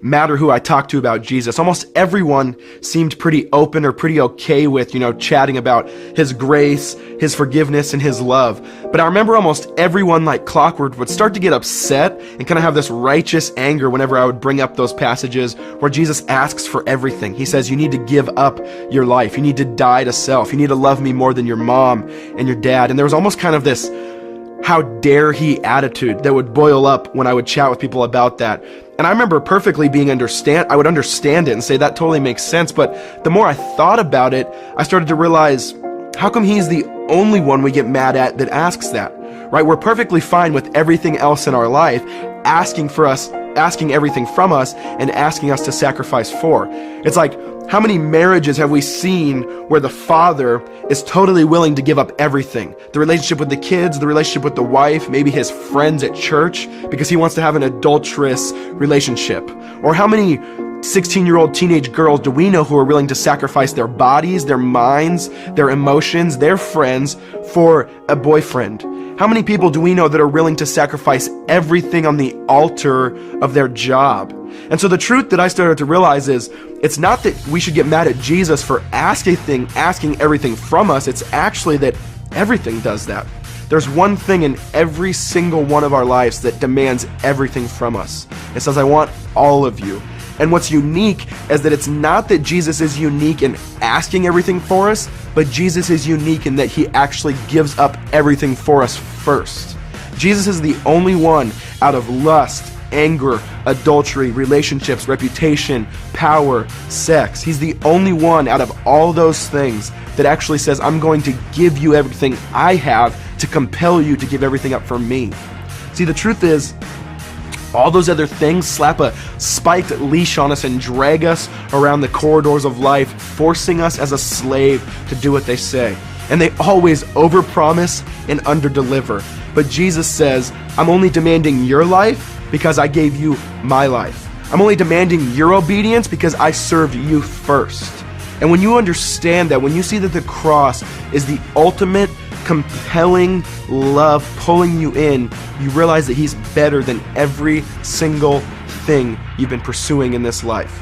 matter who I talked to about Jesus. Almost everyone seemed pretty open or pretty okay with, chatting about his grace, his forgiveness, and his love. But I remember almost everyone, like clockwork, would start to get upset and kind of have this righteous anger whenever I would bring up those passages where Jesus asks for everything. He says, you need to give up your life. You need to die to self. You need to love me more than your mom and your dad. And there was almost kind of this how dare he attitude that would boil up when I would chat with people about that. And I remember perfectly I would understand it and say that totally makes sense. But the more I thought about it, I started to realize, how come he's the only one we get mad at that asks that, right? We're perfectly fine with everything else in our life asking everything from us and asking us to sacrifice for. It's like, how many marriages have we seen where the father is totally willing to give up everything? The relationship with the kids, the relationship with the wife, maybe his friends at church, because he wants to have an adulterous relationship. Or how many 16-year-old teenage girls do we know who are willing to sacrifice their bodies, their minds, their emotions, their friends for a boyfriend? How many people do we know that are willing to sacrifice everything on the altar of their job? And so the truth that I started to realize is, it's not that we should get mad at Jesus for asking everything from us. It's actually that everything does that. There's one thing in every single one of our lives that demands everything from us. It says, I want all of you. And what's unique is that it's not that Jesus is unique in asking everything for us, but Jesus is unique in that he actually gives up everything for us first. Jesus is the only one out of lust, anger, adultery, relationships, reputation, power, sex. He's the only one out of all those things that actually says, I'm going to give you everything I have to compel you to give everything up for me. See, the truth is, all those other things slap a spiked leash on us and drag us around the corridors of life, forcing us as a slave to do what they say. And they always overpromise and underdeliver. But Jesus says, I'm only demanding your life because I gave you my life. I'm only demanding your obedience because I served you first. And when you understand that, when you see that the cross is the ultimate compelling love pulling you in, you realize that he's better than every single thing you've been pursuing in this life.